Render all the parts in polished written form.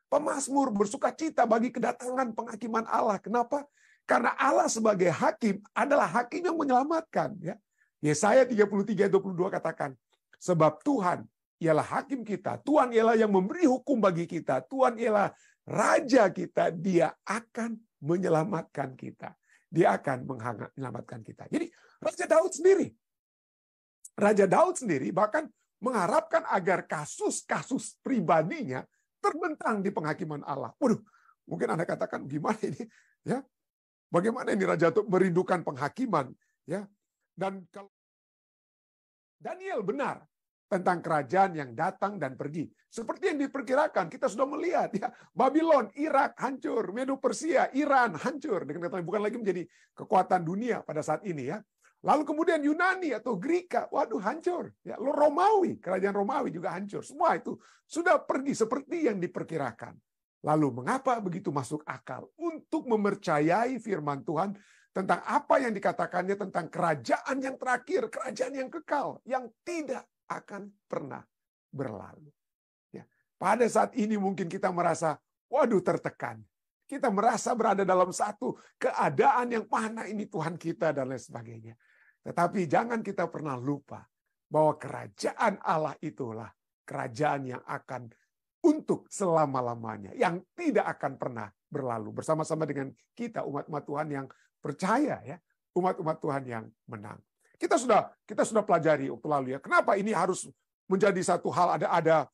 Pemazmur bersukacita bagi kedatangan penghakiman Allah. Kenapa? Karena Allah sebagai hakim adalah hakim yang menyelamatkan. Ya. Yesaya 33:22 katakan, sebab Tuhan ialah hakim kita, Tuhan ialah yang memberi hukum bagi kita, Tuhan ialah raja kita, dia akan menyelamatkan kita. Dia akan menyelamatkan kita. Jadi Raja Daud sendiri bahkan mengharapkan agar kasus-kasus pribadinya terbentang di penghakiman Allah. Waduh, mungkin Anda katakan gimana ini? Ya, bagaimana ini Raja Daud merindukan penghakiman? Ya, dan kalau Daniel benar tentang kerajaan yang datang dan pergi. Seperti yang diperkirakan, kita sudah melihat ya, Babylon, Irak hancur, Medo Persia, Iran hancur, dengan kata bukan lagi menjadi kekuatan dunia pada saat ini ya. Lalu kemudian Yunani atau Greka, waduh hancur. Ya, Romawi, kerajaan Romawi juga hancur. Semua itu sudah pergi seperti yang diperkirakan. Lalu mengapa begitu masuk akal untuk mempercayai firman Tuhan tentang apa yang dikatakannya tentang kerajaan yang terakhir, kerajaan yang kekal, yang tidak akan pernah berlalu. Ya. Pada saat ini mungkin kita merasa, waduh tertekan. Kita merasa berada dalam satu keadaan yang mana ini Tuhan kita dan lain sebagainya. Tetapi jangan kita pernah lupa bahwa kerajaan Allah itulah kerajaan yang akan untuk selama-lamanya, yang tidak akan pernah berlalu. Bersama-sama dengan kita umat-umat Tuhan yang percaya ya, umat-umat Tuhan yang menang. Kita sudah pelajari waktu lalu ya. Kenapa ini harus menjadi satu hal ada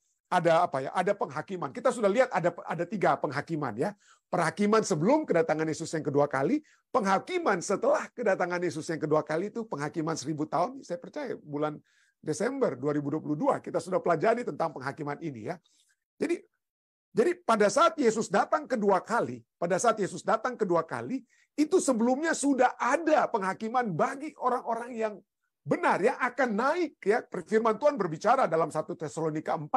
penghakiman. Kita sudah lihat ada 3 penghakiman ya. Penghakiman sebelum kedatangan Yesus yang kedua kali, penghakiman setelah kedatangan Yesus yang kedua kali itu penghakiman 1000 tahun. Saya percaya bulan Desember 2022 kita sudah pelajari tentang penghakiman ini ya. Jadi pada saat Yesus datang kedua kali, itu sebelumnya sudah ada penghakiman bagi orang-orang yang benar yang akan naik ya. Firman Tuhan berbicara dalam 1 Tesalonika 4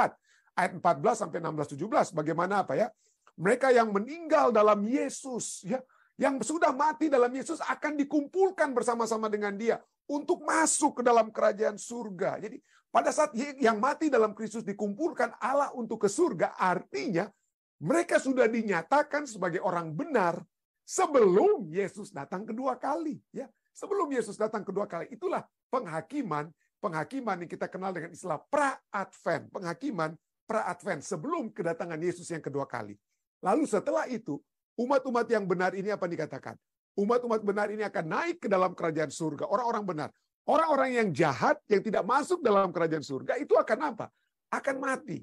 ayat 14 sampai 16-17 bagaimana apa ya? Mereka yang meninggal dalam Yesus ya, yang sudah mati dalam Yesus akan dikumpulkan bersama-sama dengan Dia untuk masuk ke dalam kerajaan surga. Jadi pada saat yang mati dalam Kristus dikumpulkan Allah untuk ke surga, artinya mereka sudah dinyatakan sebagai orang benar sebelum Yesus datang kedua kali. Ya, sebelum Yesus datang kedua kali, itulah penghakiman yang kita kenal dengan istilah pra-advent. Penghakiman pra-advent sebelum kedatangan Yesus yang kedua kali. Lalu setelah itu, umat-umat yang benar ini apa dikatakan? Umat-umat benar ini akan naik ke dalam kerajaan surga. Orang-orang benar. Orang-orang yang jahat, yang tidak masuk dalam kerajaan surga, itu akan apa? Akan mati.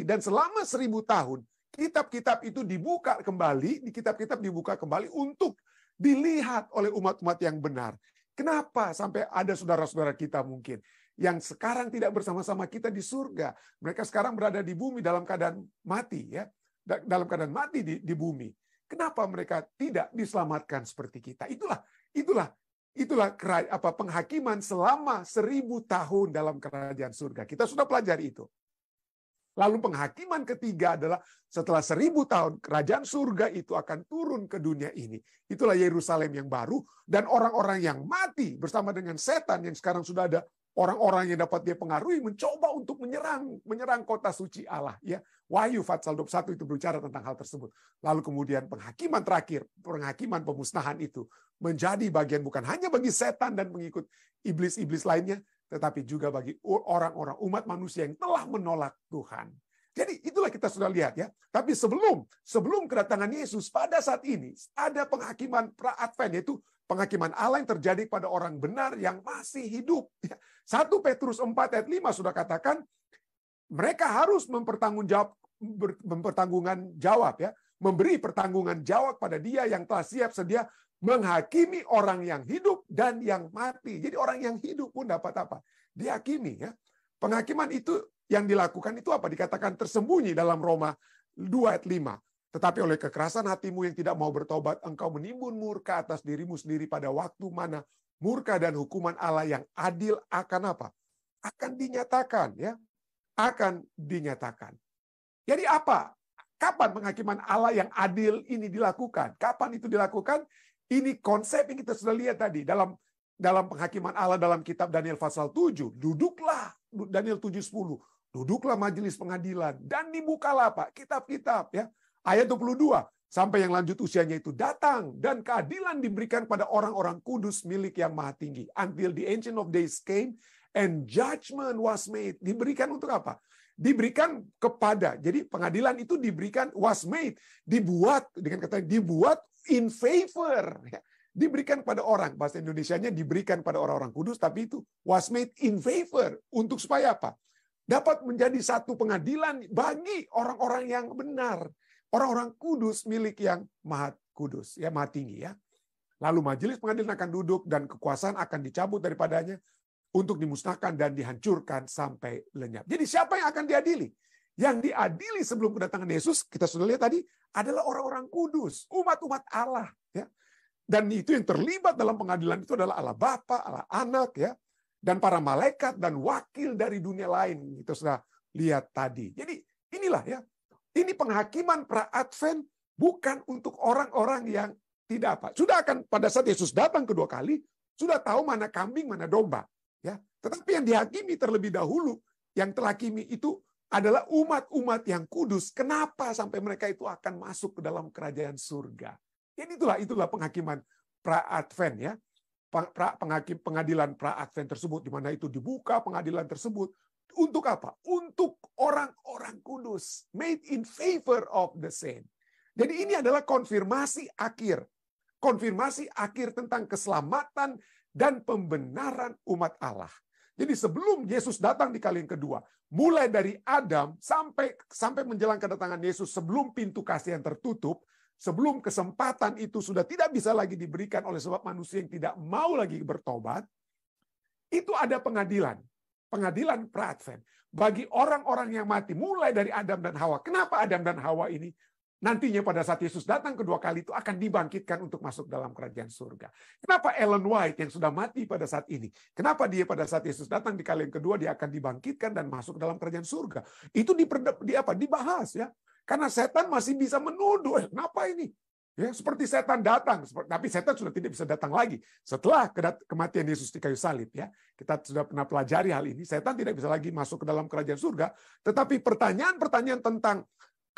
Dan selama 1000 tahun, kitab-kitab itu dibuka kembali untuk dilihat oleh umat-umat yang benar. Kenapa sampai ada saudara-saudara kita mungkin yang sekarang tidak bersama-sama kita di surga? Mereka sekarang berada di bumi dalam keadaan mati ya. Dalam keadaan mati di bumi. Kenapa mereka tidak diselamatkan seperti kita? Itulah penghakiman selama 1000 tahun dalam kerajaan surga. Kita sudah pelajari itu. Lalu penghakiman ketiga adalah setelah 1000 tahun kerajaan surga itu akan turun ke dunia ini. Itulah Yerusalem yang baru dan orang-orang yang mati bersama dengan setan yang sekarang sudah ada orang-orang yang dapat dia pengaruhi mencoba untuk menyerang kota suci Allah ya. Wahyu pasal 21 itu berbicara tentang hal tersebut. Lalu kemudian penghakiman terakhir, penghakiman pemusnahan itu menjadi bagian bukan hanya bagi setan dan pengikut iblis-iblis lainnya, tetapi juga bagi orang-orang umat manusia yang telah menolak Tuhan. Jadi itulah kita sudah lihat ya. Tapi sebelum kedatangan Yesus pada saat ini ada penghakiman pra-advent, yaitu penghakiman Allah yang terjadi pada orang benar yang masih hidup. 1 Petrus 4 ayat 5 sudah katakan mereka harus memberi pertanggungan jawab pada Dia yang telah siap sedia menghakimi orang yang hidup dan yang mati. Jadi orang yang hidup pun dapat apa? Dihakimi ya. Penghakiman itu yang dilakukan itu apa? Dikatakan tersembunyi dalam Roma 2 ayat 5. Tetapi oleh kekerasan hatimu yang tidak mau bertobat, engkau menimbun murka atas dirimu sendiri pada waktu mana murka dan hukuman Allah yang adil akan apa? Akan dinyatakan ya. Akan dinyatakan. Jadi apa? Kapan penghakiman Allah yang adil ini dilakukan? Kapan itu dilakukan? Ini konsep yang kita sudah lihat tadi dalam penghakiman Allah dalam kitab Daniel pasal 7. Duduklah Daniel 7:10. Duduklah majelis pengadilan dan dibukalah Pak kitab-kitab ya. Ayat 22 sampai yang lanjut usianya itu datang dan keadilan diberikan pada orang-orang kudus milik yang maha tinggi. Until the ancient of days came and judgment was made. Diberikan untuk apa? Diberikan kepada. Jadi pengadilan itu diberikan was made, dibuat dengan kata dibuat in favor. Diberikan pada orang. Bahasa Indonesianya diberikan pada orang-orang kudus, tapi itu was made in favor. Untuk supaya apa? Dapat menjadi satu pengadilan bagi orang-orang yang benar. Orang-orang kudus milik yang maha kudus, ya maha tinggi ya. Lalu majelis pengadilan akan duduk dan kekuasaan akan dicabut daripadanya untuk dimusnahkan dan dihancurkan sampai lenyap. Jadi siapa yang akan diadili? Yang diadili sebelum kedatangan Yesus, kita sudah lihat tadi, adalah orang-orang kudus, umat-umat Allah. Ya. Dan itu yang terlibat dalam pengadilan itu adalah Allah Bapa, Allah Anak, ya, dan para malaikat dan wakil dari dunia lain. Kita sudah lihat tadi. Jadi inilah ya, ini penghakiman pra-Advent bukan untuk orang-orang yang tidak apa. Sudah akan pada saat Yesus datang kedua kali, sudah tahu mana kambing, mana domba. Ya, tetapi yang dihakimi terlebih dahulu, yang terhakimi itu adalah umat-umat yang kudus. Kenapa sampai mereka itu akan masuk ke dalam kerajaan surga? Jadi itulah penghakiman pra-Advent ya. Pengadilan pra-Advent tersebut, di mana itu dibuka pengadilan tersebut. Untuk apa? Untuk orang-orang kudus. Made in favor of the saint. Jadi ini adalah konfirmasi akhir. Konfirmasi akhir tentang keselamatan dan pembenaran umat Allah. Jadi sebelum Yesus datang di kali yang kedua, mulai dari Adam sampai menjelang kedatangan Yesus, sebelum pintu kasih yang tertutup, sebelum kesempatan itu sudah tidak bisa lagi diberikan oleh sebab manusia yang tidak mau lagi bertobat, itu ada pengadilan. Pengadilan pra-Advent. Bagi orang-orang yang mati, mulai dari Adam dan Hawa. Kenapa Adam dan Hawa ini nantinya pada saat Yesus datang kedua kali itu akan dibangkitkan untuk masuk dalam kerajaan surga? Kenapa Ellen White yang sudah mati pada saat ini? Kenapa dia pada saat Yesus datang di kali yang kedua dia akan dibangkitkan dan masuk dalam kerajaan surga? Itu dibahas ya. Karena setan masih bisa menuduh, kenapa ini? Ya, seperti setan datang, tapi setan sudah tidak bisa datang lagi. Setelah kematian Yesus di kayu salib, ya, kita sudah pernah pelajari hal ini, setan tidak bisa lagi masuk ke dalam kerajaan surga. Tetapi pertanyaan-pertanyaan tentang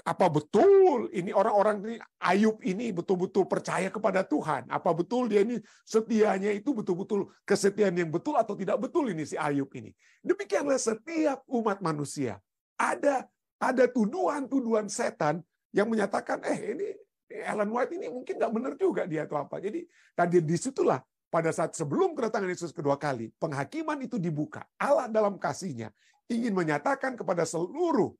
apa betul ini orang-orang ini, Ayub ini betul-betul percaya kepada Tuhan? Apa betul dia ini setianya itu betul-betul kesetiaan yang betul atau tidak betul ini si Ayub ini? Demikianlah setiap umat manusia. Ada tuduhan-tuduhan setan yang menyatakan, ini Ellen White ini mungkin nggak benar juga dia atau apa. Jadi tadi disitulah pada saat sebelum kedatangan Yesus kedua kali, penghakiman itu dibuka. Allah dalam kasih-Nya ingin menyatakan kepada seluruh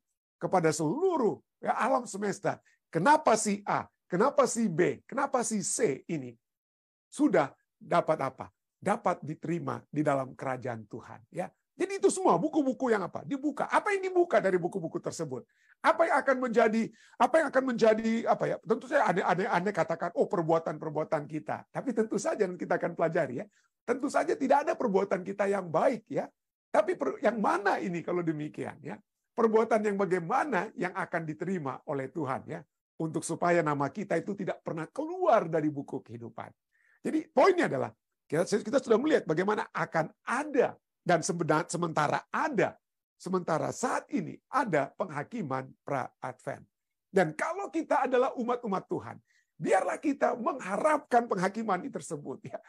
ya, alam semesta, kenapa si A, kenapa si B, kenapa si C ini sudah dapat apa? Dapat diterima di dalam kerajaan Tuhan. Ya. Jadi itu semua buku-buku yang apa? Dibuka. Apa yang dibuka dari buku-buku tersebut? Apa yang akan menjadi apa ya? Tentu saja aneh katakan, perbuatan-perbuatan kita. Tapi tentu saja kita akan pelajari ya. Tentu saja tidak ada perbuatan kita yang baik ya. Tapi yang mana ini kalau demikian ya? Perbuatan yang bagaimana yang akan diterima oleh Tuhan ya? Untuk supaya nama kita itu tidak pernah keluar dari buku kehidupan. Jadi poinnya adalah kita sudah melihat bagaimana akan ada. Dan sementara saat ini ada penghakiman pra-Advent. Dan kalau kita adalah umat-umat Tuhan, biarlah kita mengharapkan penghakiman tersebut. Ya.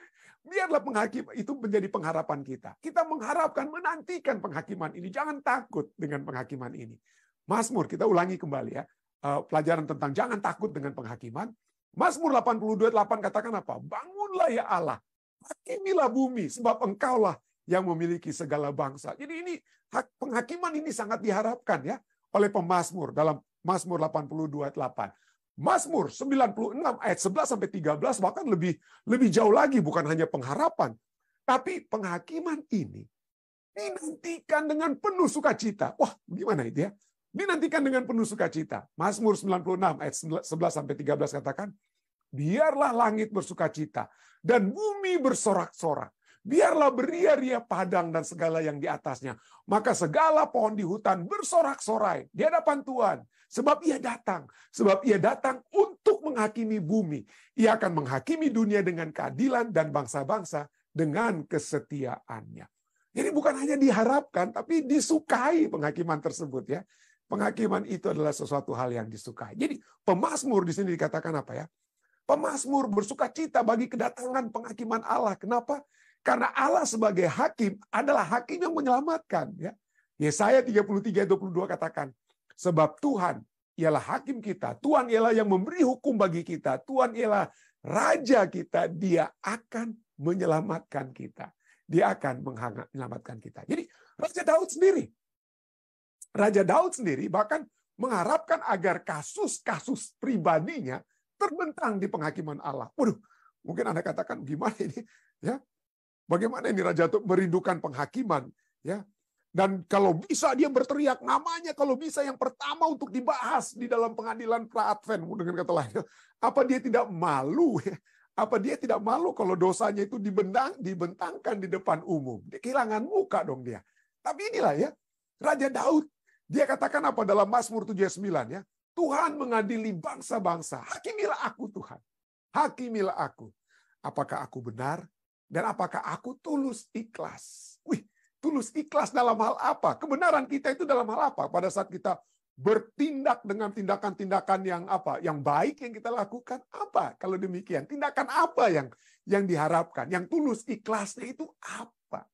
Biarlah penghakiman itu menjadi pengharapan kita. Kita mengharapkan, menantikan penghakiman ini. Jangan takut dengan penghakiman ini. Mazmur, kita ulangi kembali ya. Pelajaran tentang jangan takut dengan penghakiman. Mazmur 82:8 katakan apa? Bangunlah ya Allah, hakimilah bumi, sebab engkaulah yang memiliki segala bangsa. Jadi ini penghakiman ini sangat diharapkan ya oleh pemazmur dalam Mazmur 82:8. Mazmur 96 ayat 11 sampai 13 bahkan lebih jauh lagi, bukan hanya pengharapan, tapi penghakiman ini dinantikan dengan penuh sukacita. Wah, gimana itu ya? Dinantikan dengan penuh sukacita. Mazmur 96 ayat 11 sampai 13 katakan, biarlah langit bersukacita dan bumi bersorak-sorak. Biarlah beria-ria padang dan segala yang di atasnya. Maka segala pohon di hutan bersorak-sorai di hadapan Tuhan. Sebab ia datang. Sebab ia datang untuk menghakimi bumi. Ia akan menghakimi dunia dengan keadilan dan bangsa-bangsa dengan kesetiaannya. Jadi bukan hanya diharapkan, tapi disukai penghakiman tersebut ya. Penghakiman itu adalah sesuatu hal yang disukai. Jadi pemazmur di sini dikatakan apa ya? Pemazmur bersukacita bagi kedatangan penghakiman Allah. Kenapa? Karena Allah sebagai hakim adalah hakim yang menyelamatkan. Ya. Yesaya 33:22 katakan, sebab Tuhan ialah hakim kita, Tuhan ialah yang memberi hukum bagi kita, Tuhan ialah raja kita, dia akan menyelamatkan kita. Dia akan menyelamatkan kita. Jadi Raja Daud sendiri bahkan mengharapkan agar kasus-kasus pribadinya terbentang di penghakiman Allah. Waduh, mungkin Anda katakan gimana ini? Ya, bagaimana ini Raja Daud merindukan penghakiman? Ya, dan kalau bisa dia berteriak namanya, kalau bisa yang pertama untuk dibahas di dalam pengadilan pra-advent, dengan kata lain, apa dia tidak malu? Apa dia tidak malu kalau dosanya itu dibentangkan di depan umum? Dia kehilangan muka dong dia. Tapi inilah ya, Raja Daud, dia katakan apa dalam Mazmur 7:9 ya? Tuhan mengadili bangsa-bangsa. Hakimilah aku Tuhan. Hakimilah aku. Apakah aku benar? Dan apakah aku tulus ikhlas? Wih, tulus ikhlas dalam hal apa? Kebenaran kita itu dalam hal apa? Pada saat kita bertindak dengan tindakan-tindakan yang apa? Yang baik yang kita lakukan apa? Kalau demikian, tindakan apa yang diharapkan? Yang tulus ikhlasnya itu apa?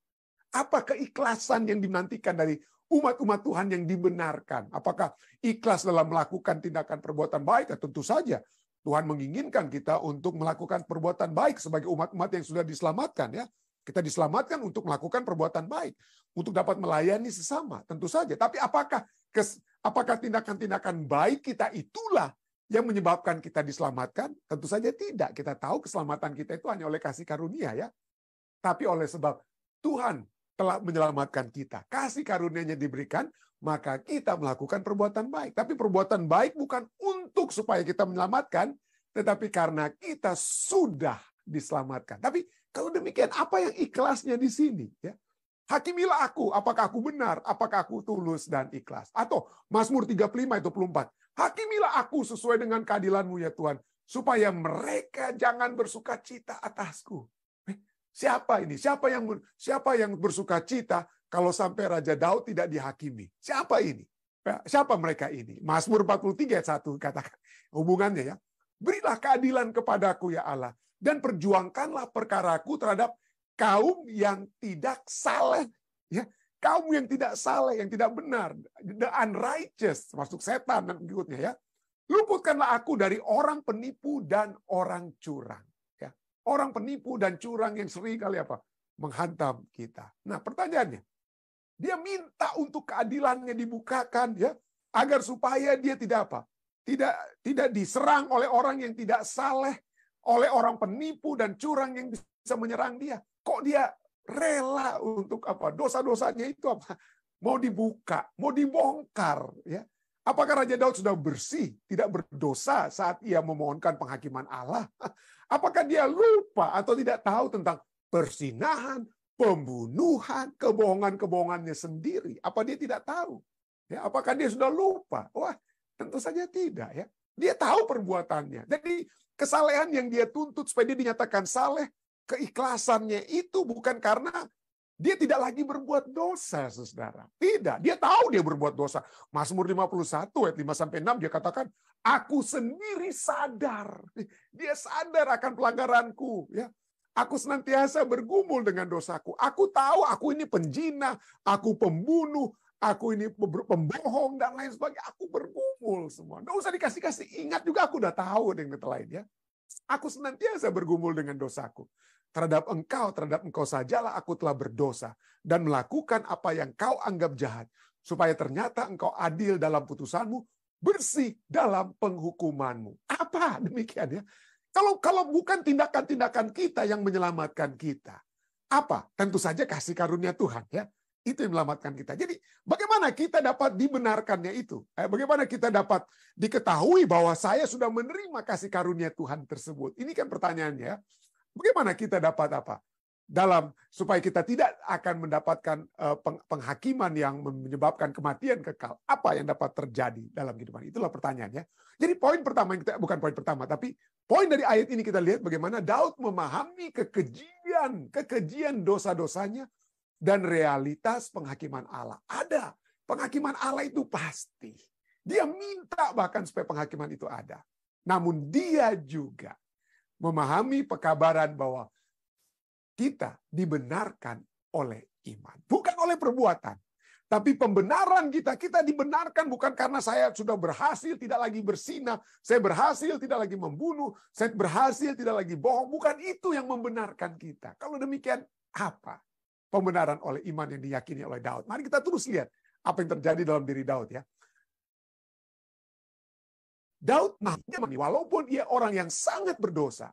Apa keikhlasan yang dinantikan dari umat-umat Tuhan yang dibenarkan? Apakah ikhlas dalam melakukan tindakan perbuatan baik? Ya, tentu saja Tuhan menginginkan kita untuk melakukan perbuatan baik sebagai umat-umat yang sudah diselamatkan ya. Kita diselamatkan untuk melakukan perbuatan baik, untuk dapat melayani sesama, tentu saja. Tapi apakah tindakan-tindakan baik kita itulah yang menyebabkan kita diselamatkan? Tentu saja tidak. Kita tahu keselamatan kita itu hanya oleh kasih karunia ya. Tapi oleh sebab Tuhan telah menyelamatkan kita, kasih karunia-Nya diberikan, maka kita melakukan perbuatan baik. Tapi perbuatan baik bukan untuk supaya kita menyelamatkan, tetapi karena kita sudah diselamatkan. Tapi kalau demikian, apa yang ikhlasnya di sini? Ya? Hakimilah aku, apakah aku benar, apakah aku tulus dan ikhlas. Atau Mazmur 35:24, hakimilah aku sesuai dengan keadilan-Mu ya Tuhan, supaya mereka jangan bersuka cita atasku. Siapa ini? Siapa yang bersuka cita kalau sampai Raja Daud tidak dihakimi? Siapa ini? Siapa mereka ini? Mazmur 43:1 katakan hubungannya ya. Berilah keadilan kepadaku ya Allah, dan perjuangkanlah perkaraku terhadap kaum yang tidak saleh, ya, kaum yang tidak saleh, yang tidak benar, the unrighteous, masuk setan dan pengikutnya ya. Luputkanlah aku dari orang penipu dan orang curang, ya. Orang penipu dan curang yang sering kali apa? Menghantam kita. Nah, pertanyaannya, dia minta untuk keadilannya dibukakan ya, agar supaya dia tidak apa? Tidak diserang oleh orang yang tidak saleh, oleh orang penipu dan curang yang bisa menyerang dia. Kok dia rela untuk apa? Dosa-dosanya itu apa? Mau dibuka, mau dibongkar, ya. Apakah Raja Daud sudah bersih, tidak berdosa saat ia memohonkan penghakiman Allah? Apakah dia lupa atau tidak tahu tentang persinahan, pembunuhan, kebohongan-kebohongannya sendiri? Apa dia tidak tahu? Ya, apakah dia sudah lupa? Wah, tentu saja tidak ya. Dia tahu perbuatannya. Jadi kesalehan yang dia tuntut supaya dia dinyatakan saleh, keikhlasannya itu bukan karena dia tidak lagi berbuat dosa, saudara. Tidak, dia tahu dia berbuat dosa. Mazmur 51 ayat 5-6 dia katakan, aku sendiri sadar. Dia sadar akan pelanggaranku. Ya. Aku senantiasa bergumul dengan dosaku. Aku tahu aku ini penjina, aku pembunuh, aku ini pembohong dan lain sebagainya. Aku bergumul semua. Nggak usah dikasih-kasih. Ingat juga aku udah tahu dengan kata lain ya. Aku senantiasa bergumul dengan dosaku. Terhadap engkau sajalah aku telah berdosa dan melakukan apa yang kau anggap jahat, supaya ternyata engkau adil dalam putusanmu, bersih dalam penghukumanmu. Apa demikian ya? Kalau bukan tindakan-tindakan kita yang menyelamatkan kita, apa? Tentu saja kasih karunia Tuhan ya. Itu yang menyelamatkan kita. Jadi bagaimana kita dapat dibenarkannya itu? Bagaimana kita dapat diketahui bahwa saya sudah menerima kasih karunia Tuhan tersebut? Ini kan pertanyaannya. Bagaimana kita dapat apa? Supaya kita tidak akan mendapatkan penghakiman yang menyebabkan kematian kekal. Apa yang dapat terjadi dalam kehidupan? Itulah pertanyaannya. Jadi poin pertama, bukan poin pertama, tapi poin dari ayat ini kita lihat bagaimana Daud memahami kekejian dosa-dosanya, dan realitas penghakiman Allah. Ada. Penghakiman Allah itu pasti. Dia minta bahkan supaya penghakiman itu ada. Namun dia juga memahami pekabaran bahwa kita dibenarkan oleh iman. Bukan oleh perbuatan. Tapi pembenaran kita dibenarkan bukan karena saya sudah berhasil tidak lagi berzina, saya berhasil tidak lagi membunuh, saya berhasil tidak lagi bohong. Bukan itu yang membenarkan kita. Kalau demikian, apa pembenaran oleh iman yang diyakini oleh Daud? Mari kita terus lihat apa yang terjadi dalam diri Daud ya. Daud, walaupun ia orang yang sangat berdosa,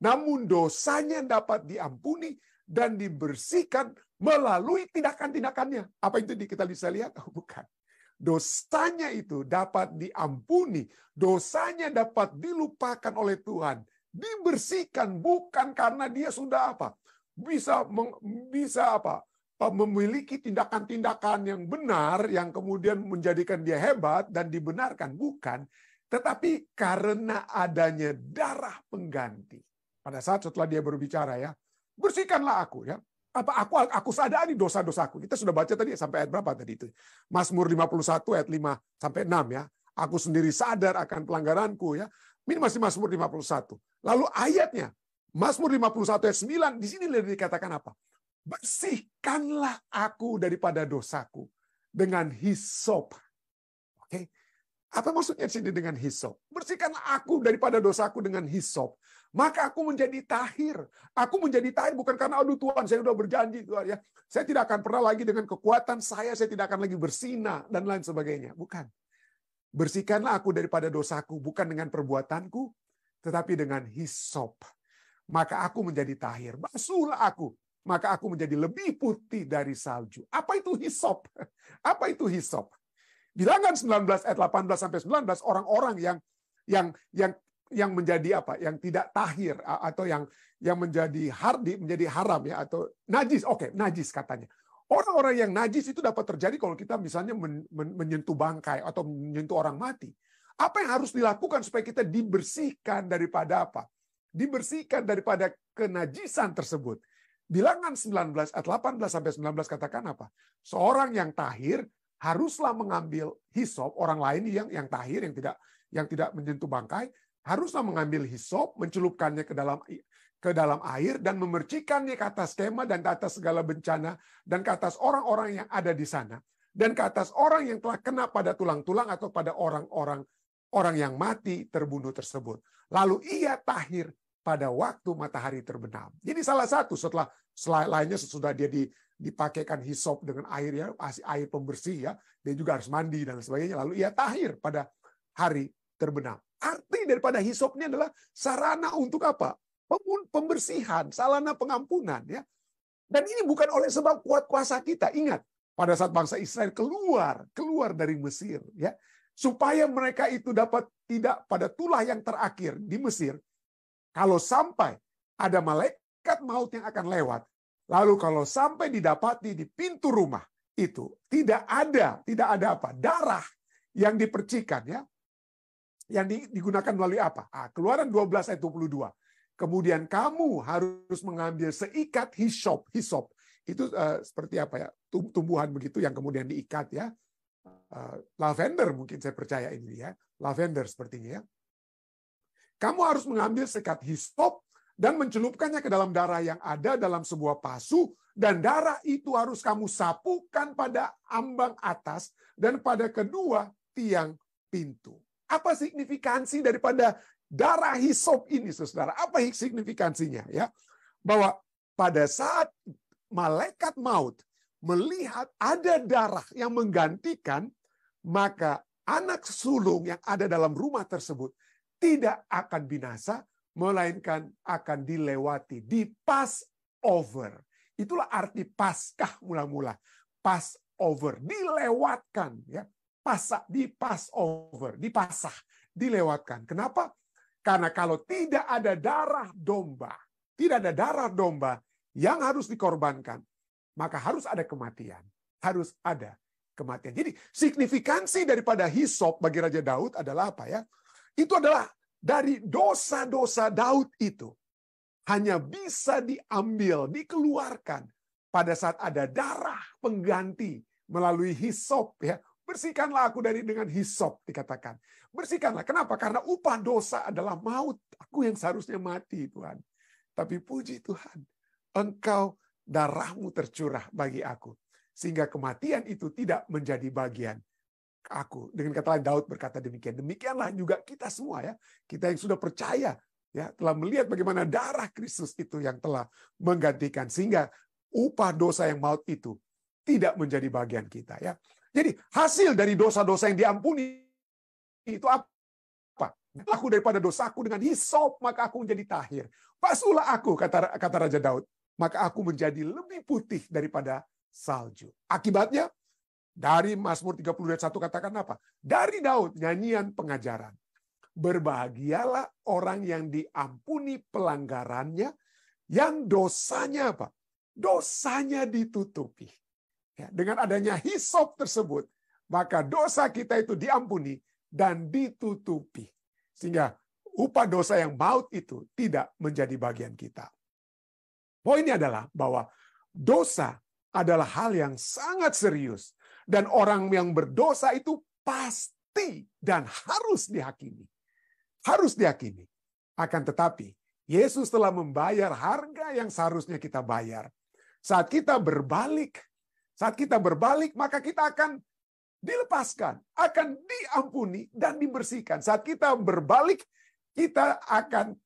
namun dosanya dapat diampuni dan dibersihkan melalui tindakan-tindakannya. Apa itu kita bisa lihat? Oh, bukan. Dosanya itu dapat diampuni, dosanya dapat dilupakan oleh Tuhan, dibersihkan bukan karena dia sudah bisa memiliki tindakan-tindakan yang benar yang kemudian menjadikan dia hebat dan dibenarkan, bukan. Tetapi karena adanya darah pengganti. Pada saat setelah dia berbicara ya, bersihkanlah aku ya. Aku sadari dosa-dosaku. Kita sudah baca tadi sampai ayat berapa tadi itu? Mazmur 51 ayat 5 sampai 6 ya. Aku sendiri sadar akan pelanggaranku ya. Ini masih Mazmur 51. Lalu ayatnya Mazmur 51 ayat 9 di sini dikatakan apa? Bersihkanlah aku daripada dosaku dengan hisop. Oke. Apa maksudnya di sini dengan hisop? Bersihkanlah aku daripada dosaku dengan hisop. Maka aku menjadi tahir. Aku menjadi tahir bukan karena aduh Tuhan saya sudah berjanji Tuhan ya. Saya tidak akan pernah lagi dengan kekuatan saya tidak akan lagi berzina dan lain sebagainya. Bukan. Bersihkanlah aku daripada dosaku bukan dengan perbuatanku tetapi dengan hisop. Maka aku menjadi tahir. Basuhlah aku. Maka aku menjadi lebih putih dari salju. Apa itu hisop? Apa itu hisop? Bilangan 19 ayat 18 sampai 19 orang-orang yang menjadi yang tidak tahir atau yang menjadi haram ya atau najis. Oke, najis katanya. Orang-orang yang najis itu dapat terjadi kalau kita misalnya menyentuh bangkai atau menyentuh orang mati. Apa yang harus dilakukan supaya kita dibersihkan daripada apa? Dibersihkan daripada kenajisan tersebut. Bilangan 19 ayat 18 sampai 19 katakan apa? Seorang yang tahir haruslah mengambil hisop, orang lain yang tahir yang tidak menyentuh bangkai haruslah mengambil hisop, mencelupkannya ke dalam air dan memercikannya ke atas kemah dan ke atas segala bencana dan ke atas orang-orang yang ada di sana dan ke atas orang yang telah kena pada tulang-tulang atau pada orang yang mati terbunuh tersebut. Lalu ia tahir pada waktu matahari terbenam. Jadi salah satu setelah lainnya sesudah dia dipakaikan hisop dengan air ya, air pembersih ya, dia juga harus mandi dan sebagainya. Lalu ia tahir pada hari terbenam. Arti daripada hisop ini adalah sarana untuk apa? Pembersihan, sarana pengampunan ya. Dan ini bukan oleh sebab kuat kuasa kita. Ingat, pada saat bangsa Israel keluar dari Mesir ya, supaya mereka itu dapat tidak pada tulah yang terakhir di Mesir. Kalau sampai ada malaikat maut yang akan lewat, lalu kalau sampai didapati di pintu rumah itu tidak ada apa? Darah yang dipercikan ya. Yang digunakan melalui apa? Keluaran 12 ayat 22. Kemudian kamu harus mengambil seikat hisop. Hisop itu seperti apa ya? Tumbuhan begitu yang kemudian diikat ya. Lavender mungkin saya percaya ini ya. Lavender sepertinya ya. Kamu harus mengambil seikat hisop dan mencelupkannya ke dalam darah yang ada dalam sebuah pasu, dan darah itu harus kamu sapukan pada ambang atas dan pada kedua tiang pintu. Apa signifikansi daripada darah hisop ini, saudara? Apa signifikansinya? Ya, bahwa pada saat malaikat maut melihat ada darah yang menggantikan, maka anak sulung yang ada dalam rumah tersebut tidak akan binasa, melainkan akan dilewati, di pass over. Itulah arti Paskah mula-mula. Pass over, dilewatkan ya. Di pass over, dipasah, dilewatkan. Kenapa? Karena kalau tidak ada darah domba yang harus dikorbankan, maka harus ada kematian. Harus ada kematian. Jadi signifikansi daripada hisop bagi Raja Daud adalah apa ya? Itu adalah dari dosa-dosa Daud itu hanya bisa diambil, dikeluarkan pada saat ada darah pengganti melalui hisop, ya, bersihkanlah aku dengan hisop, dikatakan. Bersihkanlah. Kenapa? Karena upah dosa adalah maut. Aku yang seharusnya mati, Tuhan. Tapi puji Tuhan, Engkau darahmu tercurah bagi aku. Sehingga kematian itu tidak menjadi bagian aku. Dengan kata lain, Daud berkata demikian. Demikianlah juga kita semua, ya. Kita yang sudah percaya, ya, telah melihat bagaimana darah Kristus itu yang telah menggantikan. Sehingga upah dosa yang maut itu tidak menjadi bagian kita, ya. Jadi hasil dari dosa-dosa yang diampuni itu apa? Aku daripada dosaku dengan hisop, maka aku menjadi tahir. Basuhlah aku, kata Raja Daud, maka aku menjadi lebih putih daripada salju. Akibatnya, dari Mazmur 30:1 katakan apa? Dari Daud, nyanyian pengajaran. Berbahagialah orang yang diampuni pelanggarannya, yang dosanya apa? Dosanya ditutupi. Ya, dengan adanya hisop tersebut, maka dosa kita itu diampuni dan ditutupi. Sehingga upah dosa yang maut itu tidak menjadi bagian kita. Poinnya adalah bahwa dosa adalah hal yang sangat serius. Dan orang yang berdosa itu pasti dan harus dihakimi. Harus dihakimi. Akan tetapi, Yesus telah membayar harga yang seharusnya kita bayar. Saat kita berbalik, maka kita akan dilepaskan, akan diampuni dan dibersihkan. Saat kita berbalik, kita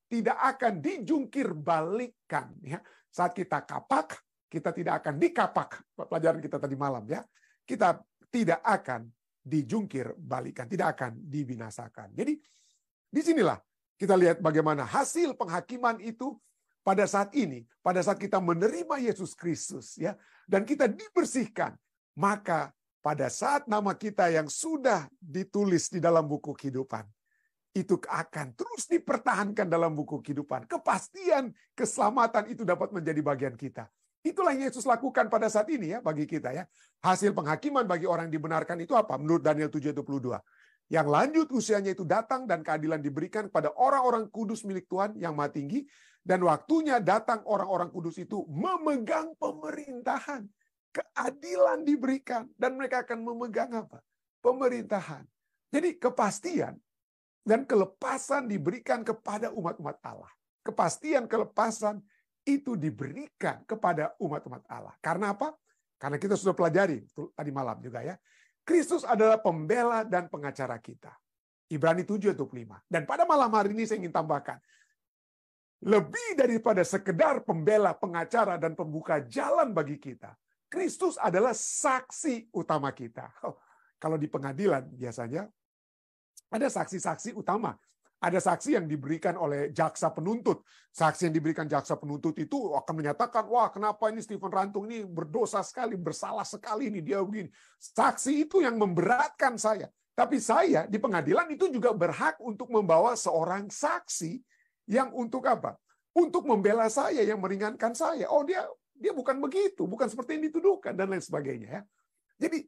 tidak akan dijungkir balikan. Ya. Saat kita kapak, kita tidak akan dikapak. Pelajaran kita tadi malam, ya. Kita tidak akan dijungkir balikan, tidak akan dibinasakan. Jadi disinilah kita lihat bagaimana hasil penghakiman itu pada saat ini, pada saat kita menerima Yesus Kristus, ya, dan kita dibersihkan, maka pada saat nama kita yang sudah ditulis di dalam buku kehidupan, itu akan terus dipertahankan dalam buku kehidupan. Kepastian keselamatan itu dapat menjadi bagian kita. Itulah yang Yesus lakukan pada saat ini, ya, bagi kita, ya. Hasil penghakiman bagi orang yang dibenarkan itu apa? Menurut Daniel 7:22. Yang lanjut usianya itu datang dan keadilan diberikan kepada orang-orang kudus milik Tuhan yang maha tinggi. Dan waktunya datang orang-orang kudus itu memegang pemerintahan. Keadilan diberikan. Dan mereka akan memegang apa? Pemerintahan. Jadi kepastian dan kelepasan diberikan kepada umat-umat Allah. Kepastian kelepasan itu diberikan kepada umat-umat Allah. Karena apa? Karena kita sudah pelajari tadi malam juga, ya. Kristus adalah pembela dan pengacara kita. Ibrani 7:25. Dan pada malam hari ini saya ingin tambahkan, lebih daripada sekedar pembela, pengacara, dan pembuka jalan bagi kita, Kristus adalah saksi utama kita. Kalau di pengadilan biasanya ada saksi-saksi utama. Ada saksi yang diberikan oleh jaksa penuntut. Saksi yang diberikan jaksa penuntut itu akan menyatakan, wah, kenapa ini Stephen Rantung ini berdosa sekali, bersalah sekali ini, dia begini. Saksi itu yang memberatkan saya. Tapi saya di pengadilan itu juga berhak untuk membawa seorang saksi yang untuk apa? Untuk membela saya, yang meringankan saya. Oh, dia bukan begitu, bukan seperti yang dituduhkan, dan lain sebagainya, ya. Jadi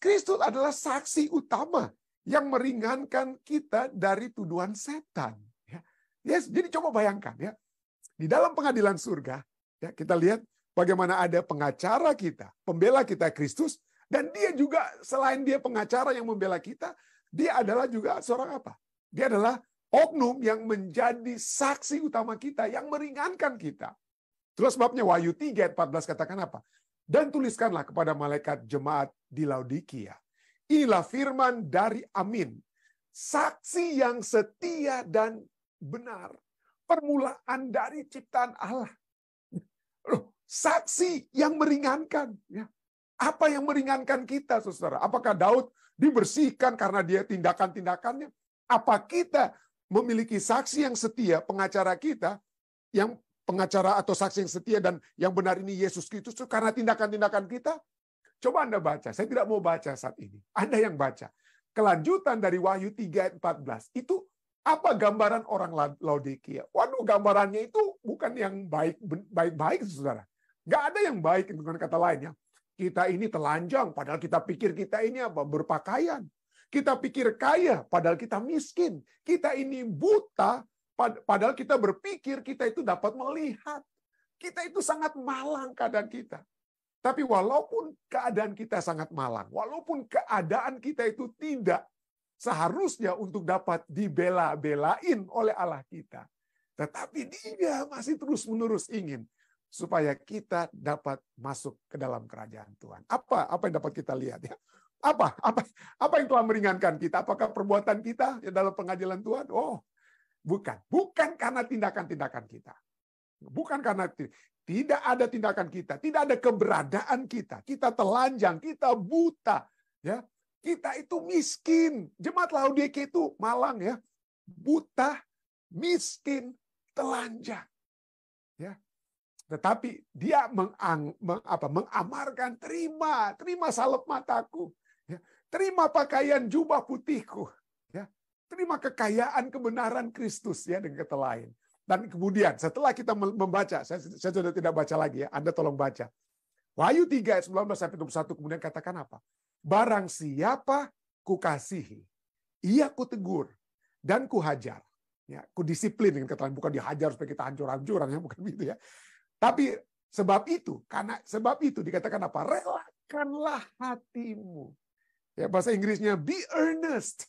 Kristus adalah saksi utama yang meringankan kita dari tuduhan setan. Ya. Yes, jadi coba bayangkan, ya, di dalam pengadilan surga, ya, kita lihat bagaimana ada pengacara kita, pembela kita Kristus, dan dia juga selain dia pengacara yang membela kita, dia adalah juga seorang apa? Dia adalah oknum yang menjadi saksi utama kita, yang meringankan kita. Terus sebabnya Wahyu 3:14 katakan apa? Dan tuliskanlah kepada malaikat jemaat di Laodikia. Inilah firman dari Amin, saksi yang setia dan benar, permulaan dari ciptaan Allah. Loh, saksi yang meringankan. Ya. Apa yang meringankan kita, saudara? Apakah Daud dibersihkan karena dia tindakan-tindakannya? Apa kita memiliki saksi yang setia, pengacara kita, yang pengacara atau saksi yang setia dan yang benar ini Yesus Kristus karena tindakan-tindakan kita? Coba Anda baca, saya tidak mau baca saat ini. Anda yang baca. Kelanjutan dari Wahyu 3:14. Itu apa gambaran orang Laodikia? Waduh, gambarannya itu bukan yang baik-baik, saudara. Nggak ada yang baik, dengan kata lainnya. Kita ini telanjang, padahal kita pikir kita ini apa? Berpakaian. Kita pikir kaya, padahal kita miskin. Kita ini buta, padahal kita berpikir kita itu dapat melihat. Kita itu sangat malang keadaan kita. Tapi walaupun keadaan kita sangat malang, walaupun keadaan kita itu tidak seharusnya untuk dapat dibela-belain oleh Allah kita, tetapi Dia masih terus-menerus ingin supaya kita dapat masuk ke dalam kerajaan Tuhan. Apa yang dapat kita lihat ya? Apa yang telah meringankan kita? Apakah perbuatan kita dalam pengadilan Tuhan? Oh, bukan karena tindakan-tindakan kita. Bukan karena tidak ada tindakan kita, tidak ada keberadaan kita. Kita telanjang, kita buta, ya. Kita itu miskin. Jemaat Laodikia itu malang ya. Buta, miskin, telanjang. Ya. Tetapi dia mengamarkan, terima salep mataku, ya. Terima pakaian jubah putihku, ya. Terima kekayaan kebenaran Kristus ya dengan kata lain. Dan kemudian setelah kita membaca, saya sudah tidak baca lagi ya, Anda tolong baca. Wahyu 3 ayat 19-21 kemudian katakan apa? Barang siapa kukasihi, ia kutegur dan kuhajar. Ya, kudisiplin dengan kata lain, bukan dihajar supaya kita hancur-hancuran ya, bukan begitu ya. Tapi karena sebab itu dikatakan apa? Relakanlah hatimu. Ya, bahasa Inggrisnya be earnest.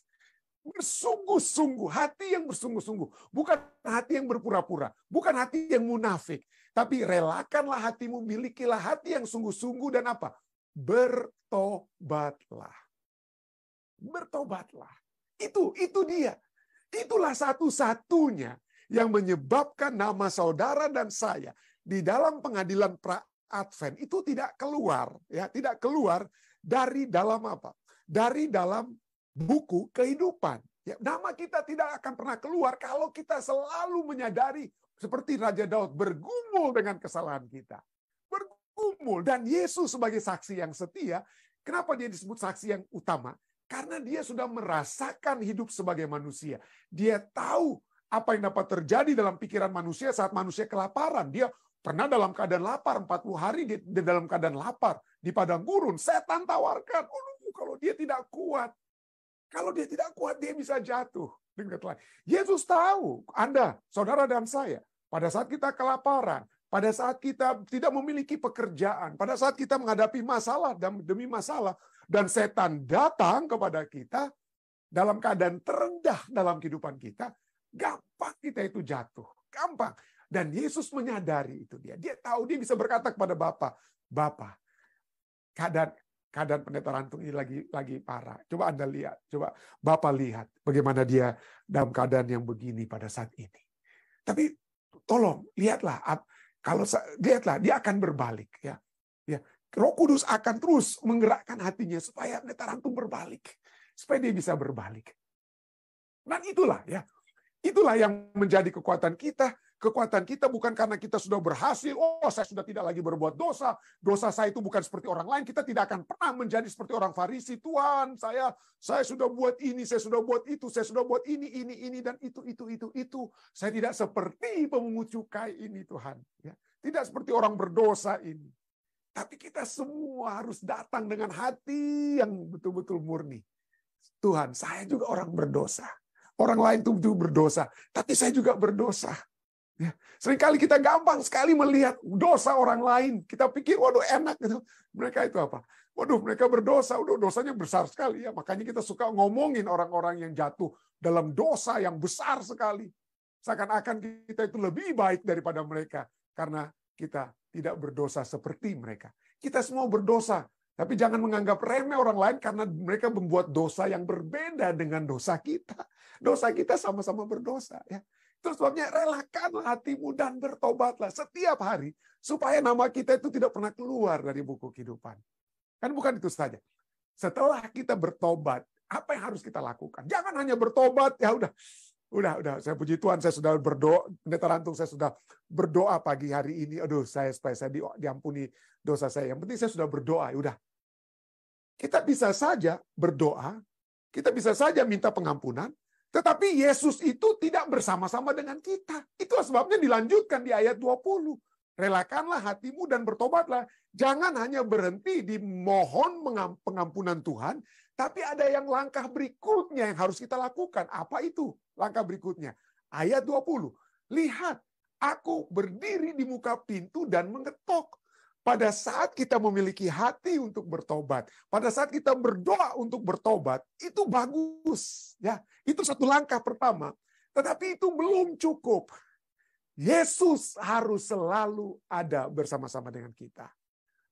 Bersungguh-sungguh, hati yang bersungguh-sungguh, bukan hati yang berpura-pura, bukan hati yang munafik, tapi relakanlah hatimu, milikilah hati yang sungguh-sungguh dan apa? Bertobatlah. Bertobatlah. Itu dia. Itulah satu-satunya yang menyebabkan nama saudara dan saya di dalam pengadilan pra-Advent itu tidak keluar, ya, tidak keluar dari dalam apa? Dari dalam buku kehidupan. Ya, nama kita tidak akan pernah keluar kalau kita selalu menyadari seperti Raja Daud bergumul dengan kesalahan kita. Bergumul. Dan Yesus sebagai saksi yang setia, kenapa dia disebut saksi yang utama? Karena dia sudah merasakan hidup sebagai manusia. Dia tahu apa yang dapat terjadi dalam pikiran manusia saat manusia kelaparan. Dia pernah dalam keadaan lapar, 40 hari di dalam keadaan lapar. Di padang gurun, setan tawarkan. Oh, kalau dia tidak kuat. Kalau dia tidak kuat, dia bisa jatuh. Yesus tahu, Anda, saudara dan saya, pada saat kita kelaparan, pada saat kita tidak memiliki pekerjaan, pada saat kita menghadapi masalah demi masalah, dan setan datang kepada kita dalam keadaan terendah dalam kehidupan kita, gampang kita itu jatuh. Gampang. Dan Yesus menyadari itu dia. Dia tahu, dia bisa berkata kepada Bapa, keadaan pendeta Rantung ini lagi parah. Coba Anda lihat, coba Bapak lihat bagaimana dia dalam keadaan yang begini pada saat ini. Tapi tolong lihatlah, lihatlah dia akan berbalik ya. Ya, Roh Kudus akan terus menggerakkan hatinya supaya pendeta Rantung berbalik, supaya dia bisa berbalik. Dan itulah ya. Itulah yang menjadi kekuatan kita. Kekuatan kita bukan karena kita sudah berhasil, oh saya sudah tidak lagi berbuat dosa, dosa saya itu bukan seperti orang lain, kita tidak akan pernah menjadi seperti orang Farisi. Tuhan, saya sudah buat ini, saya sudah buat itu, saya sudah buat ini, dan itu. Saya tidak seperti pemungut cukai ini, Tuhan. Ya, tidak seperti orang berdosa ini. Tapi kita semua harus datang dengan hati yang betul-betul murni. Tuhan, saya juga orang berdosa. Orang lain itu berdosa, tapi saya juga berdosa. Ya, seringkali kita gampang sekali melihat dosa orang lain. Kita pikir, waduh enak gitu. Mereka itu apa? Waduh mereka berdosa, waduh dosanya besar sekali ya. Makanya kita suka ngomongin orang-orang yang jatuh dalam dosa yang besar sekali. Seakan-akan kita itu lebih baik daripada mereka karena kita tidak berdosa seperti mereka. Kita semua berdosa, tapi jangan menganggap remeh orang lain karena mereka membuat dosa yang berbeda dengan dosa kita. Dosa kita sama-sama berdosa ya. Terus sebabnya relakanlah hatimu dan bertobatlah setiap hari supaya nama kita itu tidak pernah keluar dari buku kehidupan. Kan bukan itu saja. Setelah kita bertobat, apa yang harus kita lakukan? Jangan hanya bertobat, ya udah. Saya puji Tuhan, saya sudah berdoa. Pendeta Rantung, saya sudah berdoa pagi hari ini. Aduh, supaya saya diampuni dosa saya. Yang penting saya sudah berdoa. Ya udah. Kita bisa saja berdoa, kita bisa saja minta pengampunan. Tetapi Yesus itu tidak bersama-sama dengan kita. Itulah sebabnya dilanjutkan di ayat 20. Relakanlah hatimu dan bertobatlah. Jangan hanya berhenti di mohon pengampunan Tuhan, tapi ada yang langkah berikutnya yang harus kita lakukan. Apa itu langkah berikutnya? Ayat 20. Lihat, Aku berdiri di muka pintu dan mengetok. Pada saat kita memiliki hati untuk bertobat, pada saat kita berdoa untuk bertobat, itu bagus. Ya, itu satu langkah pertama. Tetapi itu belum cukup. Yesus harus selalu ada bersama-sama dengan kita.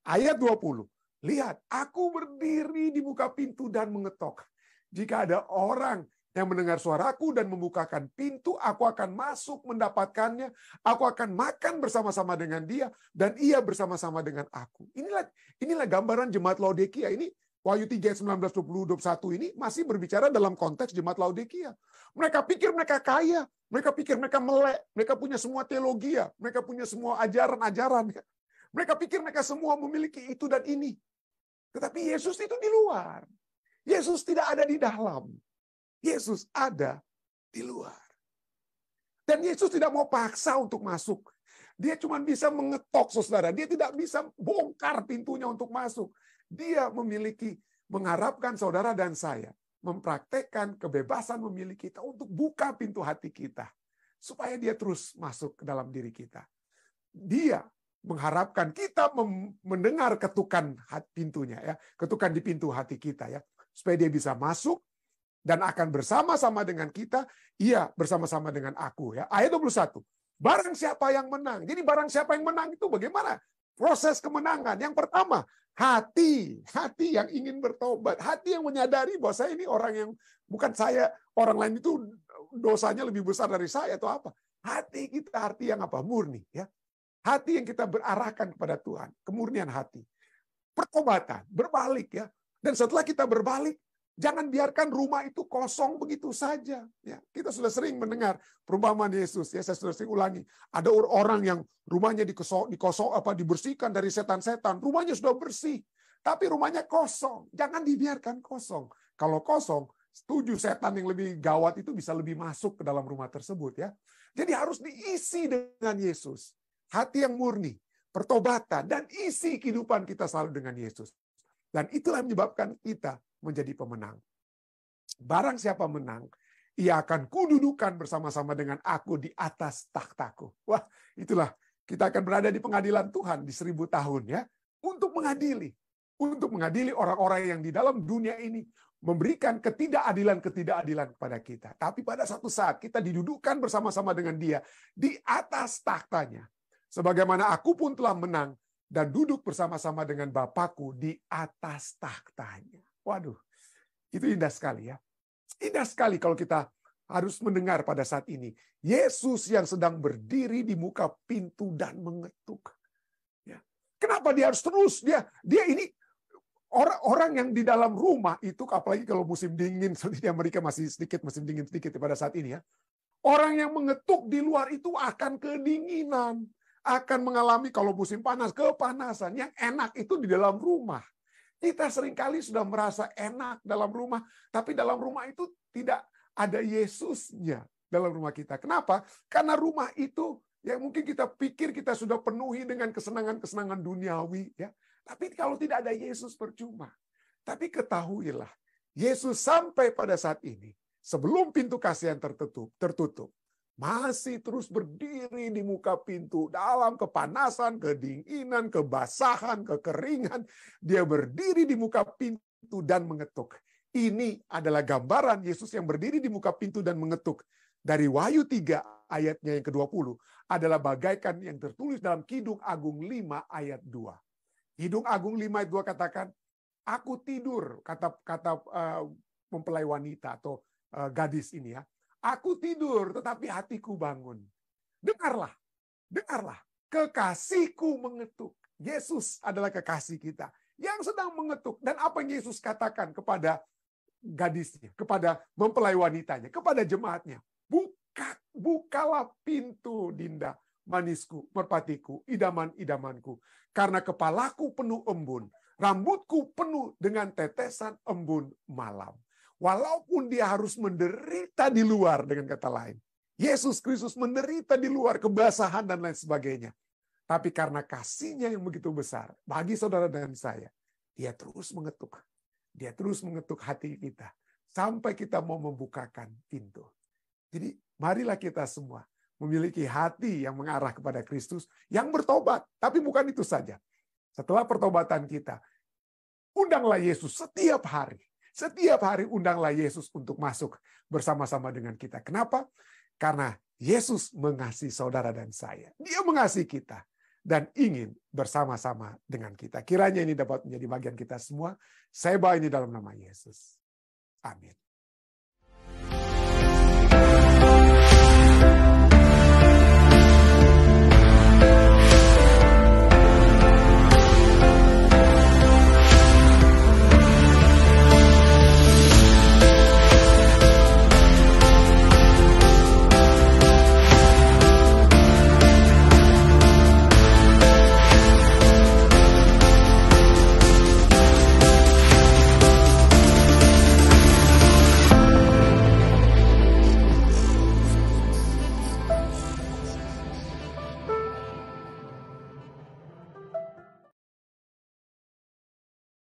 Ayat 20. Lihat, aku berdiri di muka pintu dan mengetok. Jika ada orang yang mendengar suaraku dan membukakan pintu, aku akan masuk mendapatkannya. Aku akan makan bersama-sama dengan dia, dan ia bersama-sama dengan aku. Inilah gambaran jemaat Laodikia. Ini Wahyu 3, 19, 20, 21 ini masih berbicara dalam konteks jemaat Laodikia. Mereka pikir mereka kaya, mereka pikir mereka melek, mereka punya semua teologi, mereka punya semua ajaran-ajaran. Mereka pikir mereka semua memiliki itu dan ini. Tetapi Yesus itu di luar. Yesus tidak ada di dalam. Yesus ada di luar. Dan Yesus tidak mau paksa untuk masuk. Dia cuma bisa mengetok, saudara. Dia tidak bisa bongkar pintunya untuk masuk. Dia mengharapkan saudara dan saya mempraktekkan kebebasan memilih kita untuk buka pintu hati kita. Supaya dia terus masuk ke dalam diri kita. Dia mengharapkan kita mendengar ketukan pintunya, ya, ketukan di pintu hati kita, ya, supaya dia bisa masuk dan akan bersama-sama dengan kita, ia bersama-sama dengan aku. Ya. Ayat 21. Barang siapa yang menang. Jadi barang siapa yang menang itu bagaimana? Proses kemenangan. Yang pertama, hati. Hati yang ingin bertobat. Hati yang menyadari bahwa saya ini orang yang, bukan saya, orang lain itu dosanya lebih besar dari saya atau apa. Hati kita, hati yang apa? Murni. Ya. Hati yang kita berarahkan kepada Tuhan. Kemurnian hati. Pertobatan, berbalik. Ya. Dan setelah kita berbalik, jangan biarkan rumah itu kosong begitu saja. Ya, kita sudah sering mendengar perumpamaan Yesus. Ya, saya sudah sering ulangi. Ada orang yang rumahnya dibersihkan dari setan-setan. Rumahnya sudah bersih, tapi rumahnya kosong. Jangan dibiarkan kosong. Kalau kosong, setuju setan yang lebih gawat itu bisa lebih masuk ke dalam rumah tersebut. Ya, jadi harus diisi dengan Yesus. Hati yang murni, pertobatan, dan isi kehidupan kita selalu dengan Yesus. Dan itulah yang menyebabkan kita menjadi pemenang. Barang siapa menang, ia akan kududukan bersama-sama dengan aku di atas takhtaku. Wah, itulah kita akan berada di pengadilan Tuhan di 1000 tahun, ya, untuk mengadili orang-orang yang di dalam dunia ini memberikan ketidakadilan kepada kita. Tapi pada satu saat kita didudukkan bersama-sama dengan Dia di atas takhtanya. Sebagaimana aku pun telah menang dan duduk bersama-sama dengan Bapakku di atas takhtanya. Waduh, itu indah sekali, ya. Indah sekali kalau kita harus mendengar pada saat ini. Yesus yang sedang berdiri di muka pintu dan mengetuk. Ya. Kenapa dia harus terus? Dia ini orang-orang yang di dalam rumah itu, apalagi kalau musim dingin, seperti di Amerika masih sedikit musim dingin sedikit pada saat ini, ya. Orang yang mengetuk di luar itu akan kedinginan. Akan mengalami kalau musim panas, kepanasan. Yang enak itu di dalam rumah. Kita seringkali sudah merasa enak dalam rumah, tapi dalam rumah itu tidak ada Yesusnya dalam rumah kita. Kenapa? Karena rumah itu, ya mungkin kita pikir kita sudah penuhi dengan kesenangan-kesenangan duniawi. Ya. Tapi kalau tidak ada Yesus percuma. Tapi ketahuilah, Yesus sampai pada saat ini, sebelum pintu kasihan tertutup, masih terus berdiri di muka pintu dalam kepanasan, kedinginan, kebasahan, kekeringan. Dia berdiri di muka pintu dan mengetuk. Ini adalah gambaran Yesus yang berdiri di muka pintu dan mengetuk. Dari Wahyu 3 ayatnya yang ke-20 adalah bagaikan yang tertulis dalam Kidung Agung 5 ayat 2. Kidung Agung 5 ayat 2 katakan, aku tidur, kata mempelai wanita atau gadis ini, ya. Aku tidur, tetapi hatiku bangun. Dengarlah, kekasihku mengetuk. Yesus adalah kekasih kita yang sedang mengetuk. Dan apa yang Yesus katakan kepada gadisnya, kepada mempelai wanitanya, kepada jemaatnya? Bukalah pintu, Dinda, manisku, merpatiku, idaman-idamanku. Karena kepalaku penuh embun, rambutku penuh dengan tetesan embun malam. Walaupun dia harus menderita di luar, dengan kata lain. Yesus Kristus menderita di luar, kebasahan dan lain sebagainya. Tapi karena kasihnya yang begitu besar, bagi saudara dan saya, dia terus mengetuk. Dia terus mengetuk hati kita. Sampai kita mau membukakan pintu. Jadi marilah kita semua memiliki hati yang mengarah kepada Kristus, yang bertobat. Tapi bukan itu saja. Setelah pertobatan kita, undanglah Yesus setiap hari. Setiap hari undanglah Yesus untuk masuk bersama-sama dengan kita. Kenapa? Karena Yesus mengasihi saudara dan saya. Dia mengasihi kita dan ingin bersama-sama dengan kita. Kiranya ini dapat menjadi bagian kita semua. Saya bawa ini dalam nama Yesus. Amin.